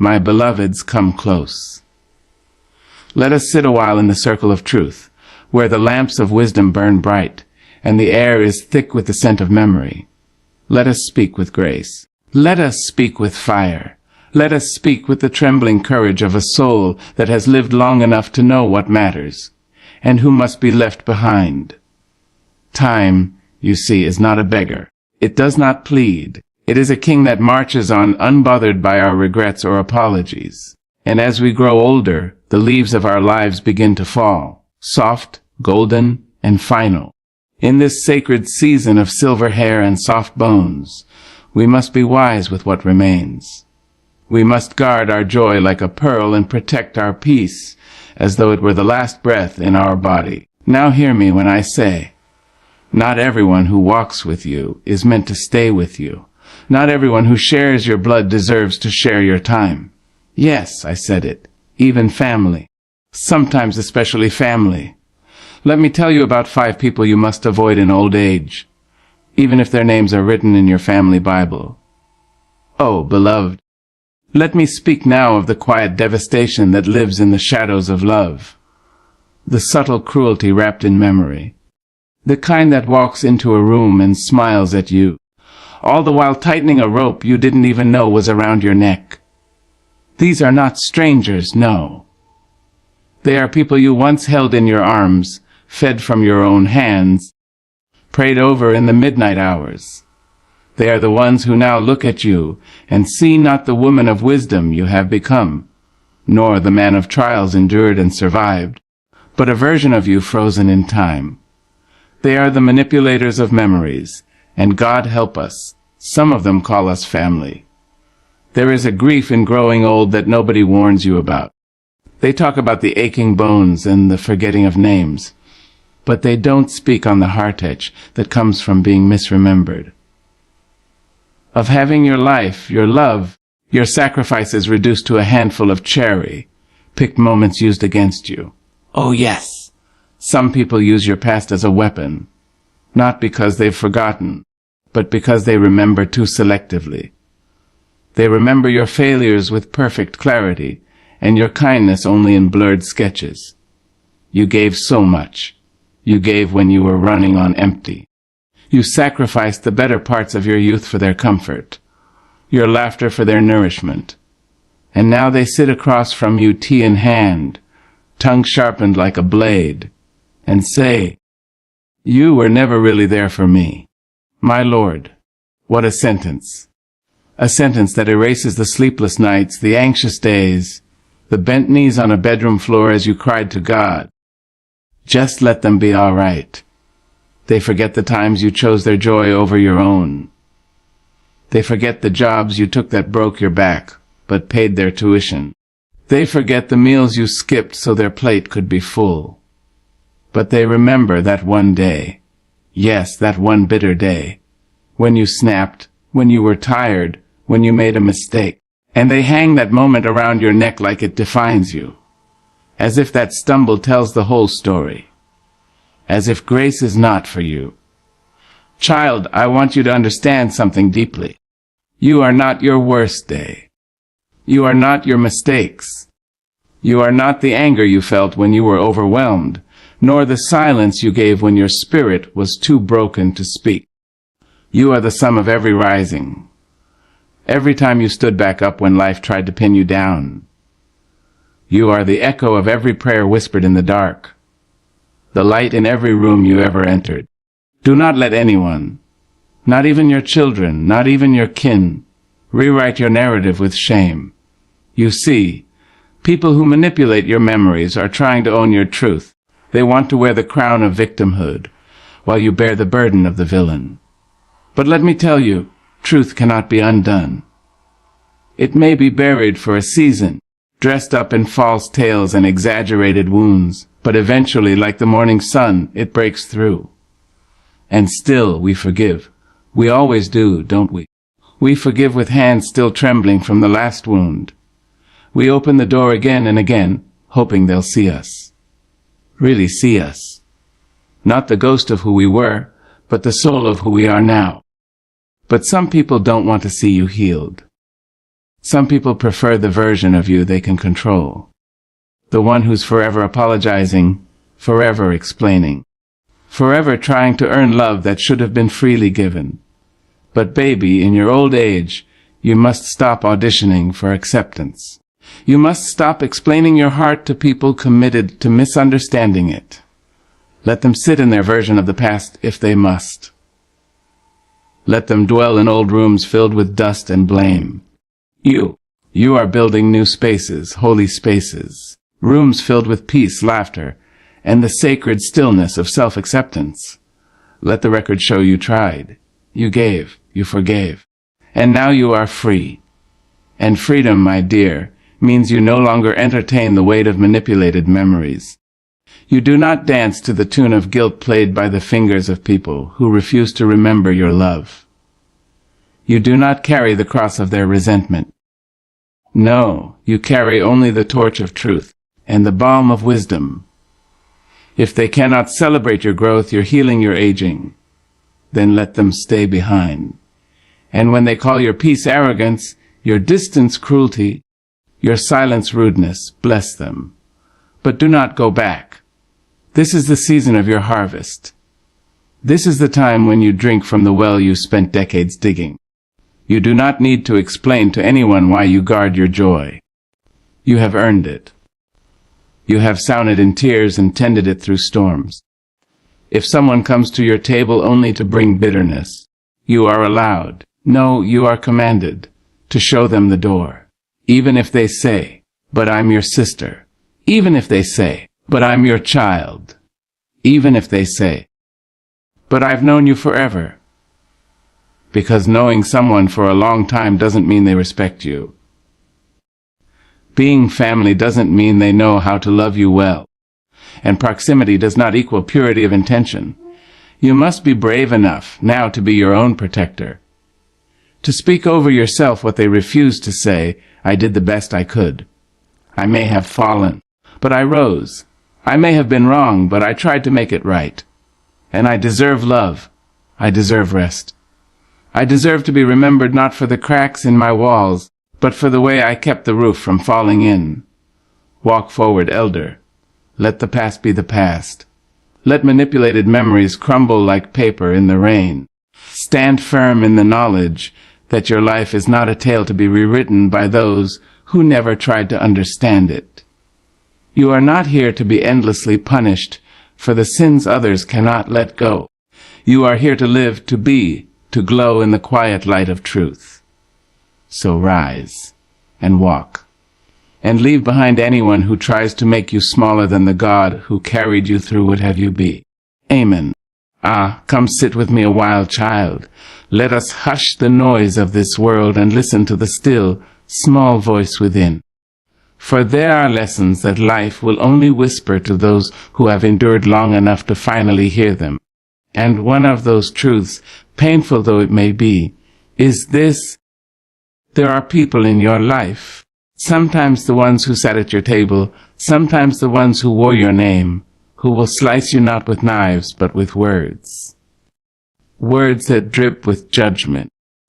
My beloveds, come close. Let us sit a while in the circle of truth, where the lamps of wisdom burn bright, and the air is thick with the scent of memory. Let us speak with grace. Let us speak with fire. Let us speak with the trembling courage of a soul that has lived long enough to know what matters, and who must be left behind. Time, you see, is not a beggar. It does not plead. It is a king that marches on unbothered by our regrets or apologies. And as we grow older, the leaves of our lives begin to fall, soft, golden, and final. In this sacred season of silver hair and soft bones, we must be wise with what remains. We must guard our joy like a pearl and protect our peace as though it were the last breath in our body. Now hear me when I say, not everyone who walks with you is meant to stay with you. Not everyone who shares your blood deserves to share your time. Yes, I said it, even family. Sometimes especially family. Let me tell you about 5 people you must avoid in old age, even if their names are written in your family Bible. Oh, beloved, let me speak now of the quiet devastation that lives in the shadows of love, the subtle cruelty wrapped in memory, the kind that walks into a room and smiles at you, all the while tightening a rope you didn't even know was around your neck. These are not strangers, no. They are people you once held in your arms, fed from your own hands, prayed over in the midnight hours. They are the ones who now look at you and see not the woman of wisdom you have become, nor the man of trials endured and survived, but a version of you frozen in time. They are the manipulators of memories, and God help us, some of them call us family. There is a grief in growing old that nobody warns you about. They talk about the aching bones and the forgetting of names, but they don't speak on the heartache that comes from being misremembered. Of having your life, your love, your sacrifices reduced to a handful of cherry-picked moments used against you. Oh yes, some people use your past as a weapon, not because they've forgotten, but because they remember too selectively. They remember your failures with perfect clarity, and your kindness only in blurred sketches. You gave so much. You gave when you were running on empty. You sacrificed the better parts of your youth for their comfort, your laughter for their nourishment. And now they sit across from you, tea in hand, tongue sharpened like a blade, and say, "You were never really there for me." My Lord, what a sentence. A sentence that erases the sleepless nights, the anxious days, the bent knees on a bedroom floor as you cried to God. Just let them be all right. They forget the times you chose their joy over your own. They forget the jobs you took that broke your back, but paid their tuition. They forget the meals you skipped so their plate could be full. But they remember that one day, yes, that one bitter day, when you snapped, when you were tired, when you made a mistake, and they hang that moment around your neck like it defines you, as if that stumble tells the whole story, as if grace is not for you. Child, I want you to understand something deeply. You are not your worst day. You are not your mistakes. You are not the anger you felt when you were overwhelmed, nor the silence you gave when your spirit was too broken to speak. You are the sum of every rising, every time you stood back up when life tried to pin you down. You are the echo of every prayer whispered in the dark, the light in every room you ever entered. Do not let anyone, not even your children, not even your kin, rewrite your narrative with shame. You see, people who manipulate your memories are trying to own your truth. They want to wear the crown of victimhood, while you bear the burden of the villain. But let me tell you, truth cannot be undone. It may be buried for a season, dressed up in false tales and exaggerated wounds, but eventually, like the morning sun, it breaks through. And still we forgive. We always do, don't we? We forgive with hands still trembling from the last wound. We open the door again and again, hoping they'll see us. Really see us. Not the ghost of who we were, but the soul of who we are now. But some people don't want to see you healed. Some people prefer the version of you they can control. The one who's forever apologizing, forever explaining, forever trying to earn love that should have been freely given. But baby, in your old age, you must stop auditioning for acceptance. You must stop explaining your heart to people committed to misunderstanding it. Let them sit in their version of the past if they must. Let them dwell in old rooms filled with dust and blame. You are building new spaces, holy spaces, rooms filled with peace, laughter, and the sacred stillness of self-acceptance. Let the record show you tried. You gave, you forgave, and now you are free. And freedom, my dear, means you no longer entertain the weight of manipulated memories. You do not dance to the tune of guilt played by the fingers of people who refuse to remember your love. You do not carry the cross of their resentment. No, you carry only the torch of truth and the balm of wisdom. If they cannot celebrate your growth, your healing, your aging, then let them stay behind. And when they call your peace arrogance, your distance cruelty, your silence rudeness, bless them. But do not go back. This is the season of your harvest. This is the time when you drink from the well you spent decades digging. You do not need to explain to anyone why you guard your joy. You have earned it. You have sown it in tears and tended it through storms. If someone comes to your table only to bring bitterness, you are allowed, no, you are commanded, to show them the door. Even if they say, "But I'm your sister." Even if they say, "But I'm your child." Even if they say, "But I've known you forever." Because knowing someone for a long time doesn't mean they respect you. Being family doesn't mean they know how to love you well. And proximity does not equal purity of intention. You must be brave enough now to be your own protector. To speak over yourself what they refuse to say, "I did the best I could. I may have fallen, but I rose. I may have been wrong, but I tried to make it right. And I deserve love. I deserve rest. I deserve to be remembered not for the cracks in my walls, but for the way I kept the roof from falling in." Walk forward, elder. Let the past be the past. Let manipulated memories crumble like paper in the rain. Stand firm in the knowledge that your life is not a tale to be rewritten by those who never tried to understand it. You are not here to be endlessly punished for the sins others cannot let go. You are here to live, to be, to glow in the quiet light of truth. So rise and walk, and leave behind anyone who tries to make you smaller than the God who carried you through would have you be. Amen. Ah, come sit with me a while, child. Let us hush the noise of this world and listen to the still, small voice within. For there are lessons that life will only whisper to those who have endured long enough to finally hear them. And one of those truths, painful though it may be, is this: there are people in your life, sometimes the ones who sat at your table, sometimes the ones who wore your name, who will slice you not with knives but with words. Words that drip with judgment,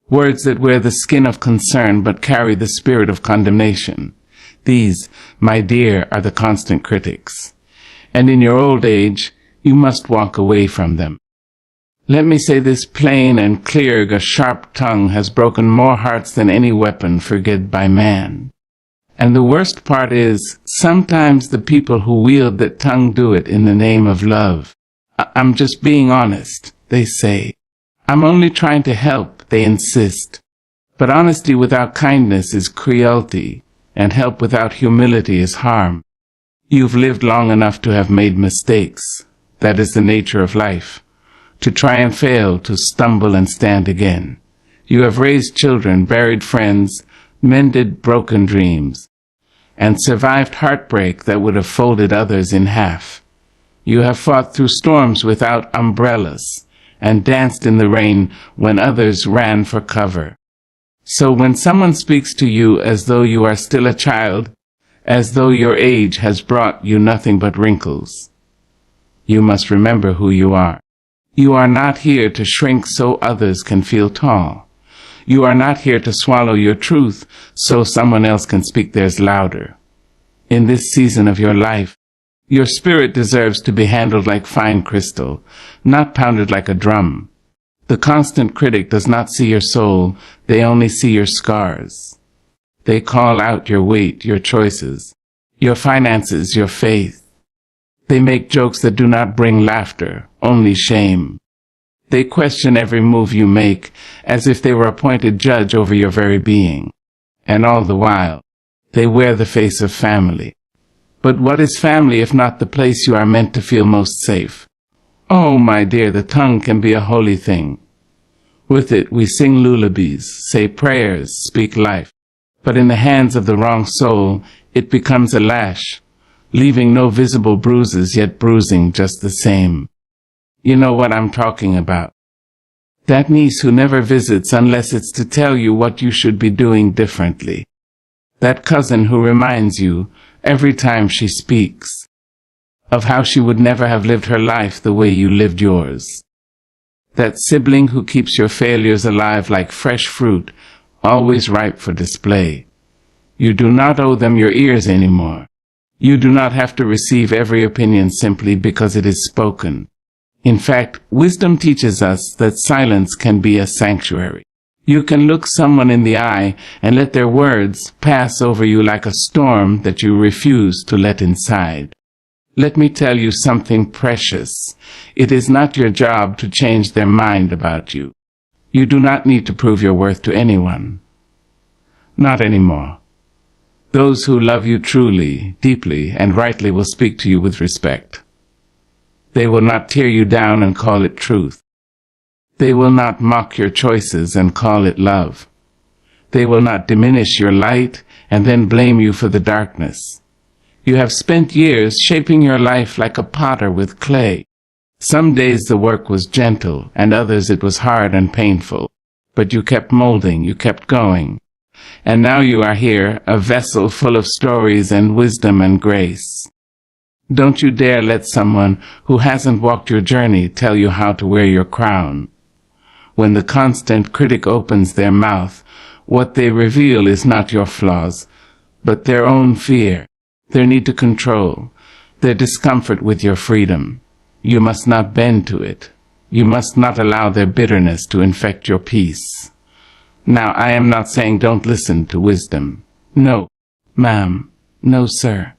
words that wear the skin of concern but carry the spirit of condemnation. These, my dear, are the constant critics, and in your old age you must walk away from them. Let me say this plain and clear: a sharp tongue has broken more hearts than any weapon forged by man. And the worst part is, sometimes the people who wield that tongue do it in the name of love. I'm just being honest, they say. I'm only trying to help, they insist. But honesty without kindness is cruelty, and help without humility is harm. You've lived long enough to have made mistakes. That is the nature of life. To try and fail, to stumble and stand again. You have raised children, buried friends, mended broken dreams, and survived heartbreak that would have folded others in half. You have fought through storms without umbrellas, and danced in the rain when others ran for cover. So when someone speaks to you as though you are still a child, as though your age has brought you nothing but wrinkles, you must remember who you are. You are not here to shrink so others can feel tall. You are not here to swallow your truth so someone else can speak theirs louder. In this season of your life, your spirit deserves to be handled like fine crystal, not pounded like a drum. The constant critic does not see your soul, they only see your scars. They call out your weight, your choices, your finances, your faith. They make jokes that do not bring laughter, only shame. They question every move you make, as if they were appointed judge over your very being. And all the while, they wear the face of family. But what is family if not the place you are meant to feel most safe? Oh, my dear, the tongue can be a holy thing. With it we sing lullabies, say prayers, speak life. But in the hands of the wrong soul, it becomes a lash, leaving no visible bruises, yet bruising just the same. You know what I'm talking about. That niece who never visits unless it's to tell you what you should be doing differently. That cousin who reminds you, every time she speaks, of how she would never have lived her life the way you lived yours. That sibling who keeps your failures alive like fresh fruit, always ripe for display. You do not owe them your ears anymore. You do not have to receive every opinion simply because it is spoken. In fact, wisdom teaches us that silence can be a sanctuary. You can look someone in the eye and let their words pass over you like a storm that you refuse to let inside. Let me tell you something precious. It is not your job to change their mind about you. You do not need to prove your worth to anyone. Not anymore. Those who love you truly, deeply, and rightly will speak to you with respect. They will not tear you down and call it truth. They will not mock your choices and call it love. They will not diminish your light and then blame you for the darkness. You have spent years shaping your life like a potter with clay. Some days the work was gentle, and others it was hard and painful. But you kept molding, you kept going. And now you are here, a vessel full of stories and wisdom and grace. Don't you dare let someone who hasn't walked your journey tell you how to wear your crown. When the constant critic opens their mouth, what they reveal is not your flaws, but their own fear, their need to control, their discomfort with your freedom. You must not bend to it. You must not allow their bitterness to infect your peace. Now, I am not saying don't listen to wisdom. No, ma'am. No, sir.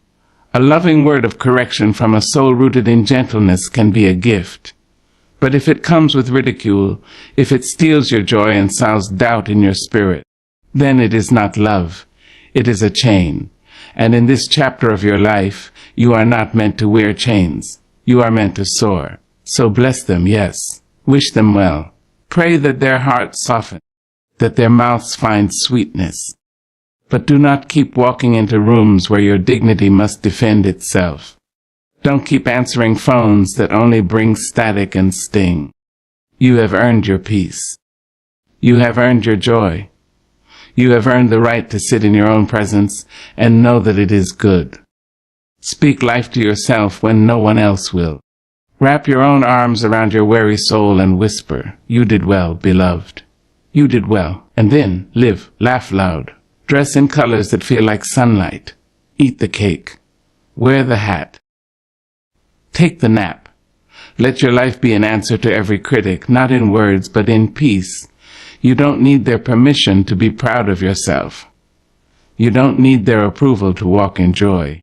A loving word of correction from a soul rooted in gentleness can be a gift. But if it comes with ridicule, if it steals your joy and sows doubt in your spirit, then it is not love. It is a chain. And in this chapter of your life, you are not meant to wear chains. You are meant to soar. So bless them, yes. Wish them well. Pray that their hearts soften, that their mouths find sweetness. But do not keep walking into rooms where your dignity must defend itself. Don't keep answering phones that only bring static and sting. You have earned your peace. You have earned your joy. You have earned the right to sit in your own presence and know that it is good. Speak life to yourself when no one else will. Wrap your own arms around your weary soul and whisper, "You did well, beloved. You did well." And then live, laugh loud. Dress in colors that feel like sunlight. Eat the cake. Wear the hat. Take the nap. Let your life be an answer to every critic, not in words, but in peace. You don't need their permission to be proud of yourself. You don't need their approval to walk in joy.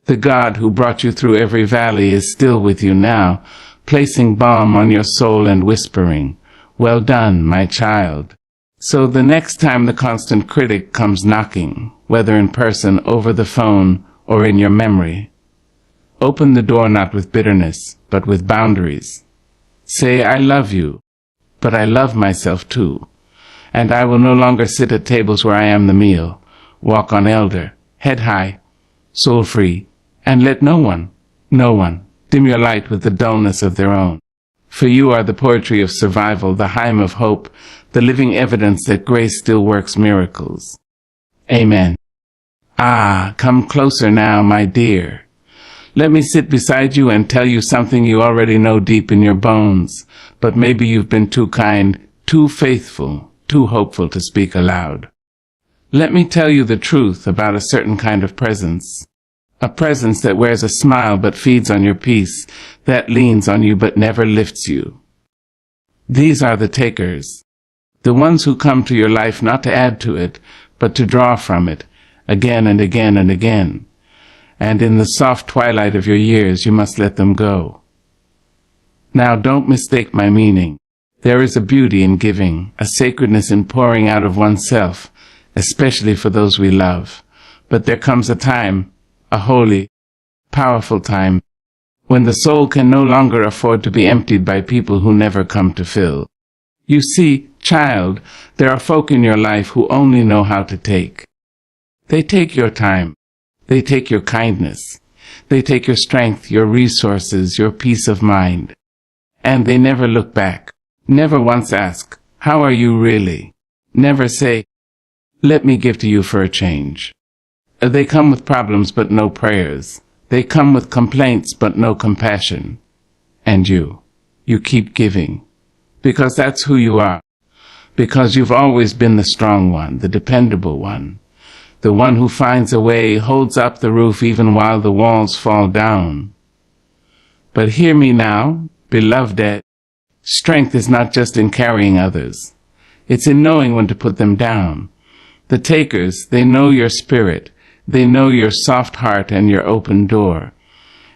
The God who brought you through every valley is still with you now, placing balm on your soul and whispering, "Well done, my child." So the next time the constant critic comes knocking, whether in person, over the phone, or in your memory, open the door not with bitterness, but with boundaries. Say, "I love you, but I love myself too, and I will no longer sit at tables where I am the meal. Walk on elder, head high, soul free, and let no one dim your light with the dullness of their own. For you are the poetry of survival, the hymn of hope, the living evidence that grace still works miracles." Amen. Ah, come closer now, my dear. Let me sit beside you and tell you something you already know deep in your bones, but maybe you've been too kind, too faithful, too hopeful to speak aloud. Let me tell you the truth about a certain kind of presence. A presence that wears a smile but feeds on your peace, that leans on you but never lifts you. These are the takers. The ones who come to your life not to add to it, but to draw from it, again and again and again. And in the soft twilight of your years, you must let them go. Now, don't mistake my meaning. There is a beauty in giving, a sacredness in pouring out of oneself, especially for those we love. But there comes a time, a holy, powerful time, when the soul can no longer afford to be emptied by people who never come to fill. You see, child, there are folk in your life who only know how to take. They take your time. They take your kindness. They take your strength, your resources, your peace of mind. And they never look back. Never once ask, how are you really? Never say, let me give to you for a change. They come with problems but no prayers. They come with complaints but no compassion. And you keep giving. Because that's who you are. Because you've always been the strong one, the dependable one. The one who finds a way, holds up the roof even while the walls fall down. But hear me now, beloved, strength is not just in carrying others. It's in knowing when to put them down. The takers, they know your spirit. They know your soft heart and your open door.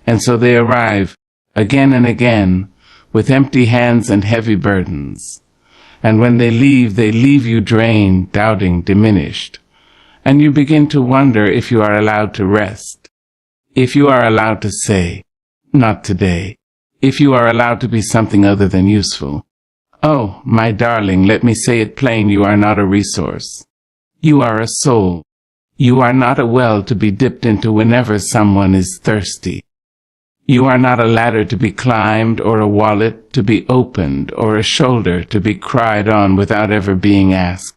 And so they arrive, again and again, with empty hands and heavy burdens. And when they leave you drained, doubting, diminished. And you begin to wonder if you are allowed to rest. If you are allowed to say, not today. If you are allowed to be something other than useful. Oh, my darling, let me say it plain, you are not a resource. You are a soul. You are not a well to be dipped into whenever someone is thirsty. You are not a ladder to be climbed, or a wallet to be opened, or a shoulder to be cried on without ever being asked.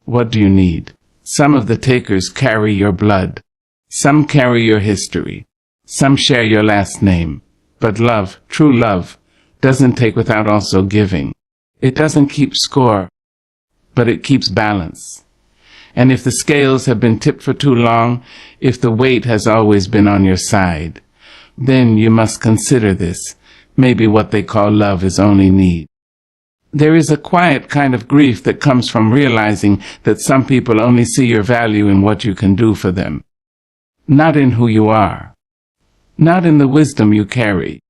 What do you need? Some of the takers carry your blood. Some carry your history. Some share your last name. But love, true love, doesn't take without also giving. It doesn't keep score, but it keeps balance. And if the scales have been tipped for too long, if the weight has always been on your side, then you must consider this. Maybe what they call love is only need. There is a quiet kind of grief that comes from realizing that some people only see your value in what you can do for them, not in who you are, not in the wisdom you carry,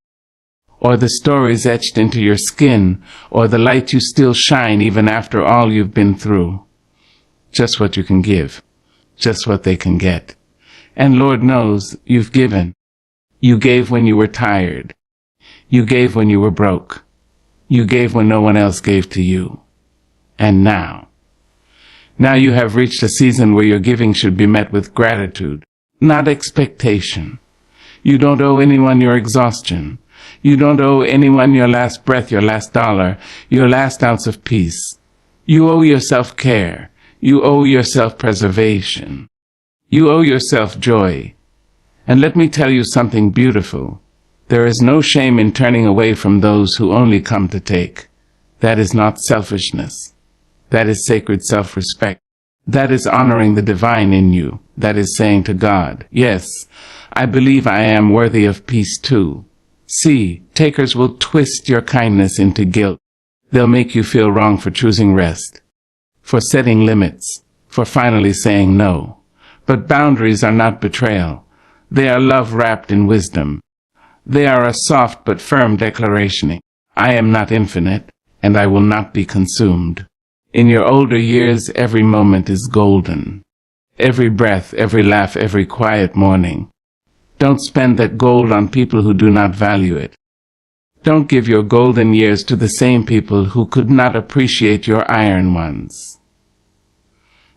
or the stories etched into your skin, or the light you still shine even after all you've been through. Just what you can give, just what they can get. And Lord knows you've given. You gave when you were tired. You gave when you were broke. You gave when no one else gave to you. And now you have reached a season where your giving should be met with gratitude, not expectation. You don't owe anyone your exhaustion. You don't owe anyone your last breath, your last dollar, your last ounce of peace. You owe yourself care. You owe yourself preservation. You owe yourself joy. And let me tell you something beautiful. There is no shame in turning away from those who only come to take. That is not selfishness. That is sacred self-respect. That is honoring the divine in you. That is saying to God, yes, I believe I am worthy of peace too. See, takers will twist your kindness into guilt. They'll make you feel wrong for choosing rest, for setting limits, for finally saying no. But boundaries are not betrayal. They are love wrapped in wisdom. They are a soft but firm declaration. I am not infinite, and I will not be consumed. In your older years, every moment is golden. Every breath, every laugh, every quiet morning. Don't spend that gold on people who do not value it. Don't give your golden years to the same people who could not appreciate your iron ones.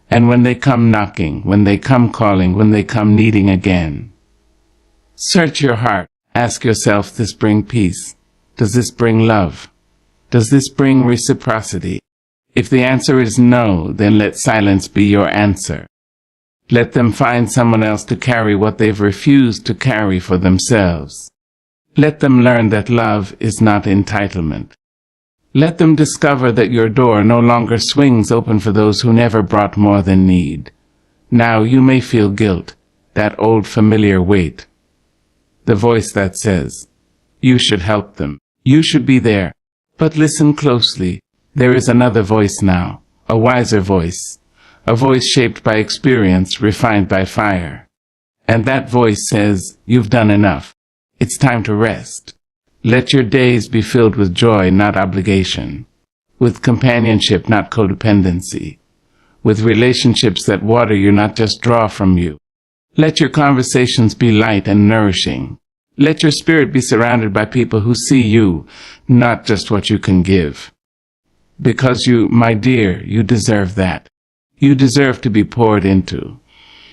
And when they come knocking, when they come calling, when they come needing again, search your heart. Ask yourself, does this bring peace? Does this bring love? Does this bring reciprocity? If the answer is no, then let silence be your answer. Let them find someone else to carry what they've refused to carry for themselves. Let them learn that love is not entitlement. Let them discover that your door no longer swings open for those who never brought more than need. Now you may feel guilt, that old familiar weight. The voice that says, you should help them. You should be there. But listen closely. There is another voice now, a wiser voice, a voice shaped by experience, refined by fire. And that voice says, you've done enough. It's time to rest. Let your days be filled with joy, not obligation, with companionship, not codependency, with relationships that water you, not just draw from you. Let your conversations be light and nourishing. Let your spirit be surrounded by people who see you, not just what you can give. Because you, my dear, you deserve that. You deserve to be poured into.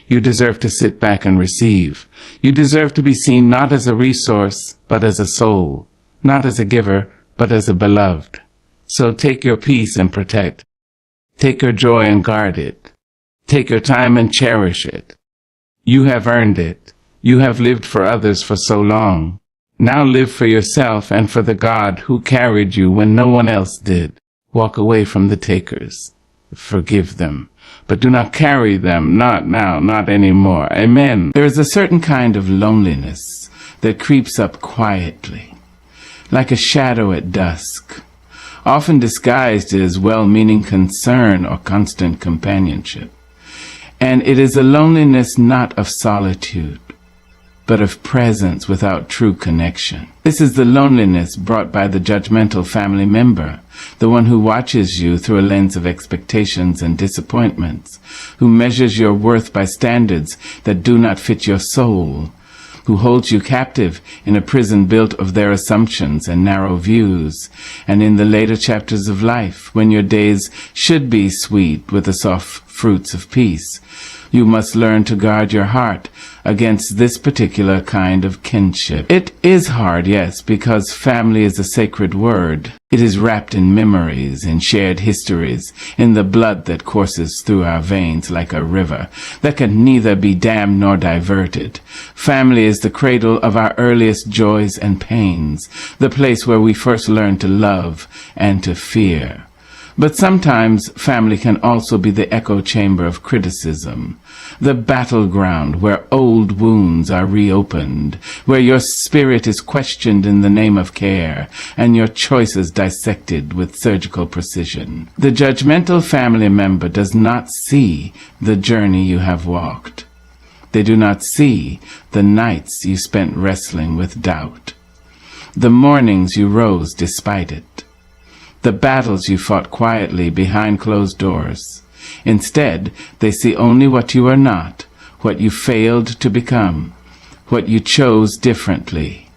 You deserve to sit back and receive. You deserve to be seen not as a resource, but as a soul. Not as a giver, but as a beloved. So take your peace and protect. Take your joy and guard it. Take your time and cherish it. You have earned it. You have lived for others for so long. Now live for yourself and for the God who carried you when no one else did. Walk away from the takers. Forgive them. But do not carry them, not now, not anymore. Amen. There is a certain kind of loneliness that creeps up quietly, like a shadow at dusk, often disguised as well-meaning concern or constant companionship. And it is a loneliness not of solitude, but of presence without true connection. This is the loneliness brought by the judgmental family member, the one who watches you through a lens of expectations and disappointments, who measures your worth by standards that do not fit your soul, who holds you captive in a prison built of their assumptions and narrow views. And in the later chapters of life, when your days should be sweet with the soft fruits of peace, you must learn to guard your heart against this particular kind of kinship. It is hard, yes, because family is a sacred word. It is wrapped in memories, in shared histories, in the blood that courses through our veins like a river that can neither be dammed nor diverted. Family is the cradle of our earliest joys and pains, the place where we first learn to love and to fear. But sometimes family can also be the echo chamber of criticism, the battleground where old wounds are reopened, where your spirit is questioned in the name of care, and your choices dissected with surgical precision. The judgmental family member does not see the journey you have walked. They do not see the nights you spent wrestling with doubt, the mornings you rose despite it, the battles you fought quietly behind closed doors. Instead, they see only what you are not, what you failed to become, what you chose differently,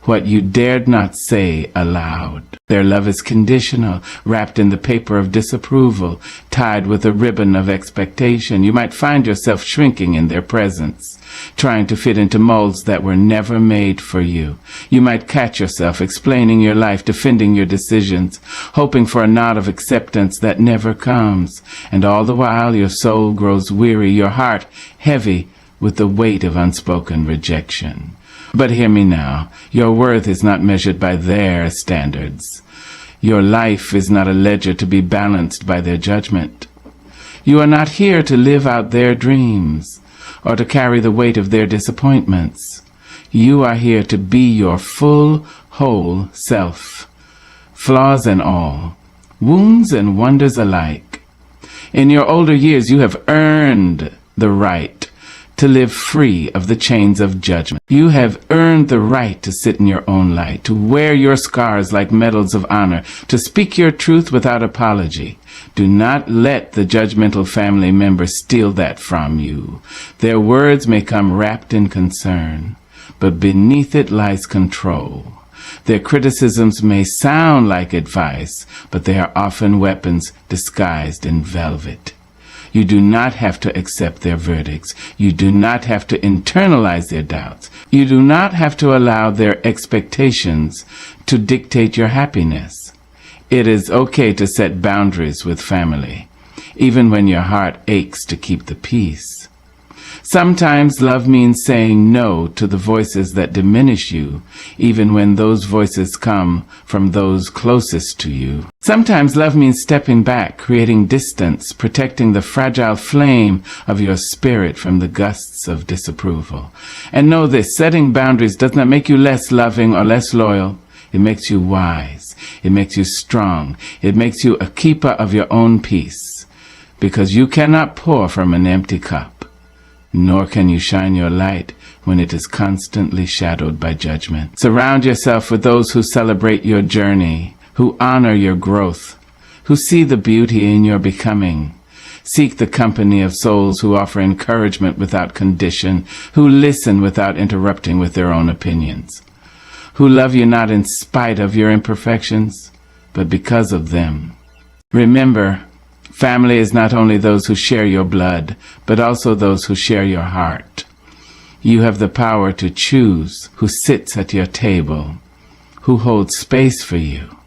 what you dared not say aloud. Their love is conditional, wrapped in the paper of disapproval, tied with a ribbon of expectation. You might find yourself shrinking in their presence, trying to fit into molds that were never made for you. You might catch yourself explaining your life, defending your decisions, hoping for a nod of acceptance that never comes. And all the while your soul grows weary, your heart heavy with the weight of unspoken rejection. But hear me now, your worth is not measured by their standards. Your life is not a ledger to be balanced by their judgment. You are not here to live out their dreams, or to carry the weight of their disappointments. You are here to be your full, whole self, flaws and all, wounds and wonders alike. In your older years, you have earned the right to live free of the chains of judgment. You have earned the right to sit in your own light, to wear your scars like medals of honor, to speak your truth without apology. Do not let the judgmental family members steal that from you. Their words may come wrapped in concern, but beneath it lies control. Their criticisms may sound like advice, but they are often weapons disguised in velvet. You do not have to accept their verdicts. You do not have to internalize their doubts. You do not have to allow their expectations to dictate your happiness. It is okay to set boundaries with family, even when your heart aches to keep the peace. Sometimes love means saying no to the voices that diminish you, even when those voices come from those closest to you. Sometimes love means stepping back, creating distance, protecting the fragile flame of your spirit from the gusts of disapproval. And know this, setting boundaries does not make you less loving or less loyal. It makes you wise. It makes you strong. It makes you a keeper of your own peace. Because you cannot pour from an empty cup, nor can you shine your light when it is constantly shadowed by judgment. Surround yourself with those who celebrate your journey, who honor your growth, who see the beauty in your becoming. Seek the company of souls who offer encouragement without condition, who listen without interrupting with their own opinions, who love you not in spite of your imperfections, but because of them. Remember, family is not only those who share your blood, but also those who share your heart. You have the power to choose who sits at your table, who holds space for you,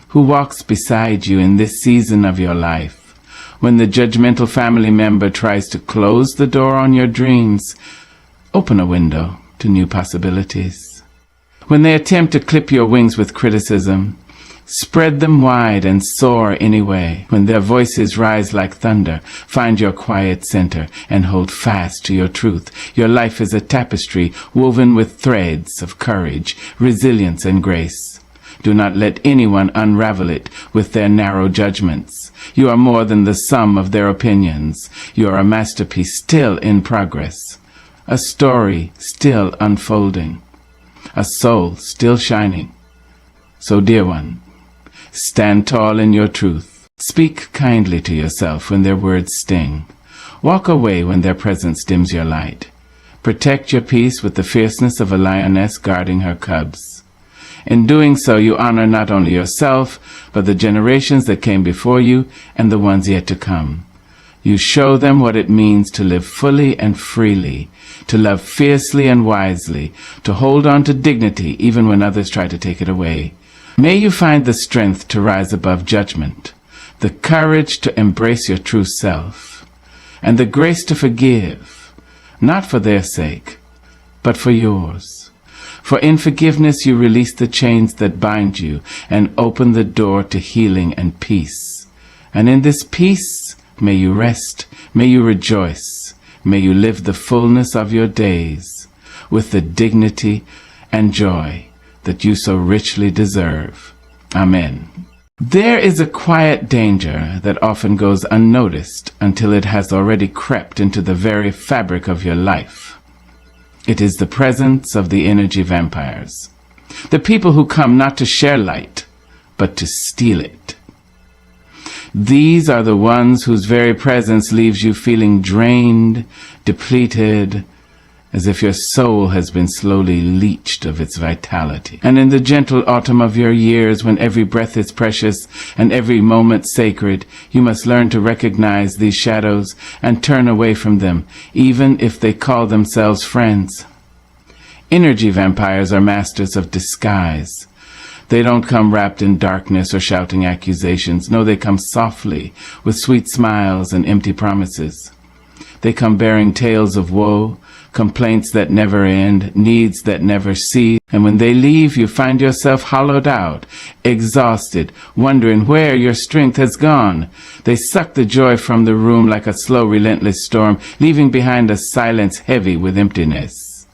who walks beside you in this season of your life. When the judgmental family member tries to close the door on your dreams, open a window to new possibilities. When they attempt to clip your wings with criticism, spread them wide and soar anyway. When their voices rise like thunder, find your quiet center and hold fast to your truth. Your life is a tapestry woven with threads of courage, resilience, and grace. Do not let anyone unravel it with their narrow judgments. You are more than the sum of their opinions. You are a masterpiece still in progress, a story still unfolding, a soul still shining. So, dear one, stand tall in your truth. Speak kindly to yourself when their words sting. Walk away when their presence dims your light. Protect your peace with the fierceness of a lioness guarding her cubs. In doing so, you honor not only yourself, but the generations that came before you and the ones yet to come. You show them what it means to live fully and freely, to love fiercely and wisely, to hold on to dignity even when others try to take it away. May you find the strength to rise above judgment, the courage to embrace your true self, and the grace to forgive, not for their sake, but for yours. For in forgiveness you release the chains that bind you and open the door to healing and peace. And in this peace, may you rest, may you rejoice, may you live the fullness of your days with the dignity and joy that you so richly deserve. Amen. There is a quiet danger that often goes unnoticed until it has already crept into the very fabric of your life. It is the presence of the energy vampires, the people who come not to share light, but to steal it. These are the ones whose very presence leaves you feeling drained, depleted, as if your soul has been slowly leached of its vitality. And in the gentle autumn of your years, when every breath is precious and every moment sacred, you must learn to recognize these shadows and turn away from them, even if they call themselves friends. Energy vampires are masters of disguise. They don't come wrapped in darkness or shouting accusations. No, they come softly, with sweet smiles and empty promises. They come bearing tales of woe, complaints that never end, needs that never cease. And when they leave, you find yourself hollowed out, exhausted, wondering where your strength has gone. They suck the joy from the room like a slow, relentless storm, leaving behind a silence heavy with emptiness.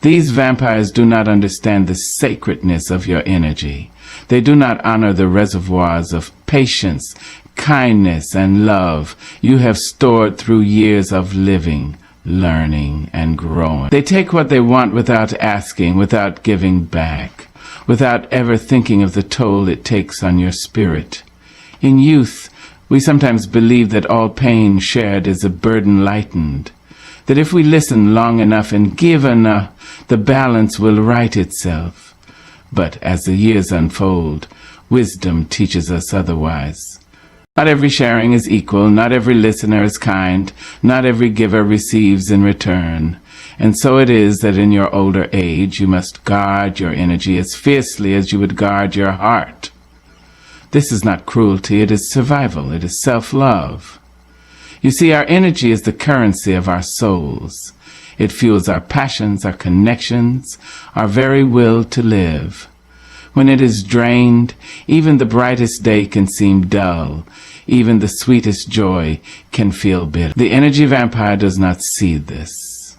These vampires do not understand the sacredness of your energy. They do not honor the reservoirs of patience, kindness, and love you have stored through years of living, learning, and growing. They take what they want without asking, without giving back, without ever thinking of the toll it takes on your spirit. In youth, we sometimes believe that all pain shared is a burden lightened, that if we listen long enough and give enough, the balance will right itself. But as the years unfold, wisdom teaches us otherwise. Not every sharing is equal, not every listener is kind, not every giver receives in return. And so it is that in your older age you must guard your energy as fiercely as you would guard your heart. This is not cruelty, it is survival, it is self-love. You see, our energy is the currency of our souls. It fuels our passions, our connections, our very will to live. When it is drained, even the brightest day can seem dull. Even the sweetest joy can feel bitter. The energy vampire does not see this.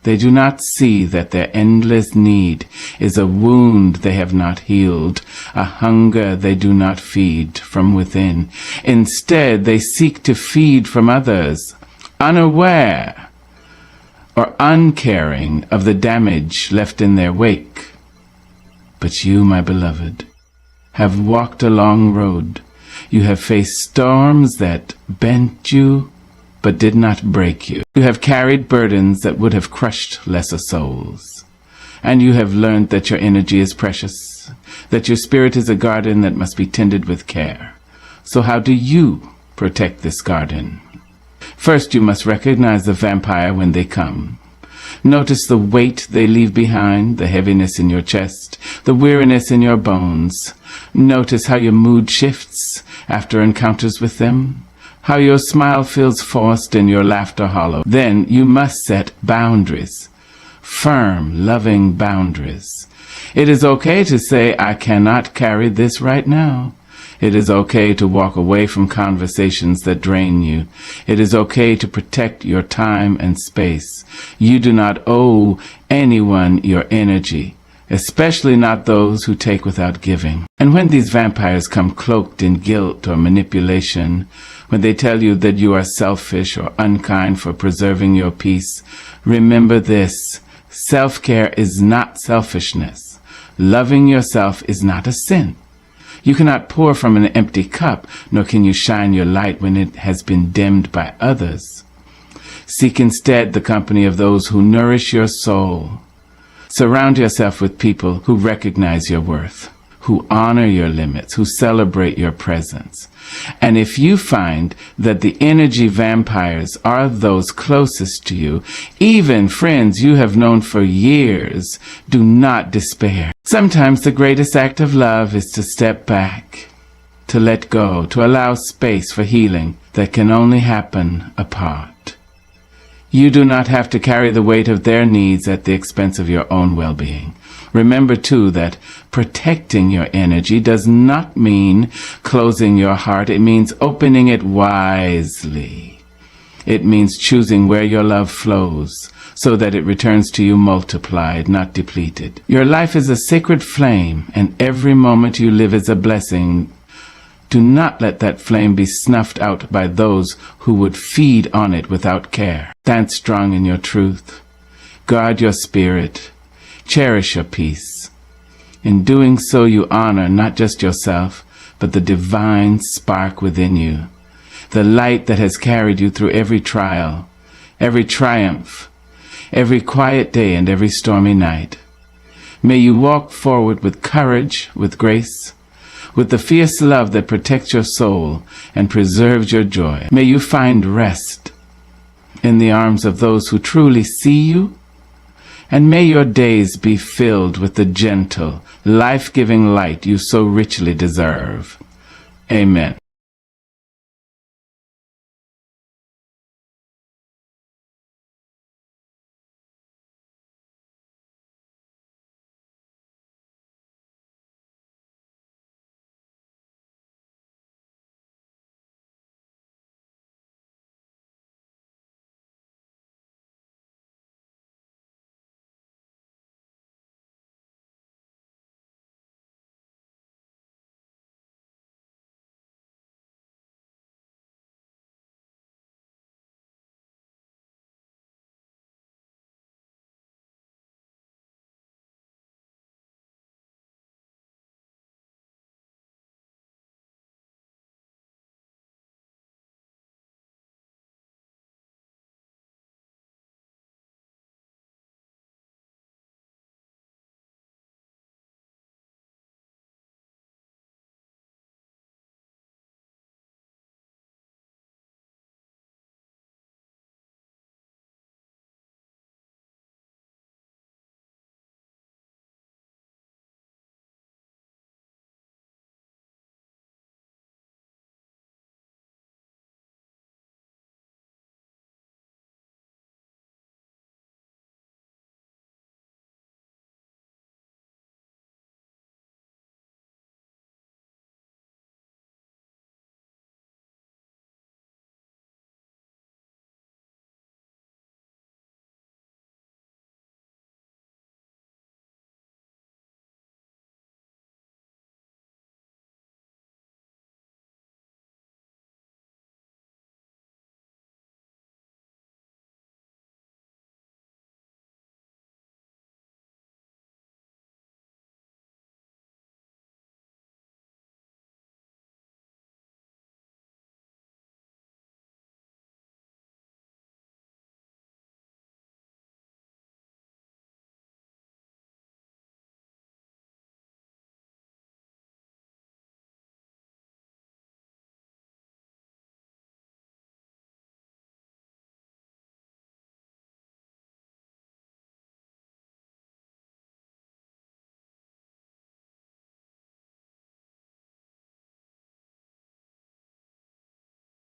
They do not see that their endless need is a wound they have not healed, a hunger they do not feed from within. Instead, they seek to feed from others, unaware or uncaring of the damage left in their wake. But you, my beloved, have walked a long road. You have faced storms that bent you, but did not break you. You have carried burdens that would have crushed lesser souls. And you have learned that your energy is precious, that your spirit is a garden that must be tended with care. So how do you protect this garden? First, you must recognize the vampire when they come. Notice the weight they leave behind, the heaviness in your chest, the weariness in your bones. Notice how your mood shifts after encounters with them, how your smile feels forced and your laughter hollow. Then you must set boundaries, firm, loving boundaries. It is okay to say, I cannot carry this right now. It is okay to walk away from conversations that drain you. It is okay to protect your time and space. You do not owe anyone your energy, especially not those who take without giving. And when these vampires come cloaked in guilt or manipulation, when they tell you that you are selfish or unkind for preserving your peace, remember this: self-care is not selfishness. Loving yourself is not a sin. You cannot pour from an empty cup, nor can you shine your light when it has been dimmed by others. Seek instead the company of those who nourish your soul. Surround yourself with people who recognize your worth, who honor your limits, who celebrate your presence. And if you find that the energy vampires are those closest to you, even friends you have known for years, do not despair. Sometimes the greatest act of love is to step back, to let go, to allow space for healing that can only happen apart. You do not have to carry the weight of their needs at the expense of your own well-being. Remember, too, that protecting your energy does not mean closing your heart. It means opening it wisely. It means choosing where your love flows so that it returns to you multiplied, not depleted. Your life is a sacred flame, and every moment you live is a blessing. Do not let that flame be snuffed out by those who would feed on it without care. Stand strong in your truth. Guard your spirit. Cherish your peace. In doing so, you honor not just yourself, but the divine spark within you, the light that has carried you through every trial, every triumph, every quiet day and every stormy night. May you walk forward with courage, with grace, with the fierce love that protects your soul and preserves your joy. May you find rest in the arms of those who truly see you. And may your days be filled with the gentle, life-giving light you so richly deserve. Amen.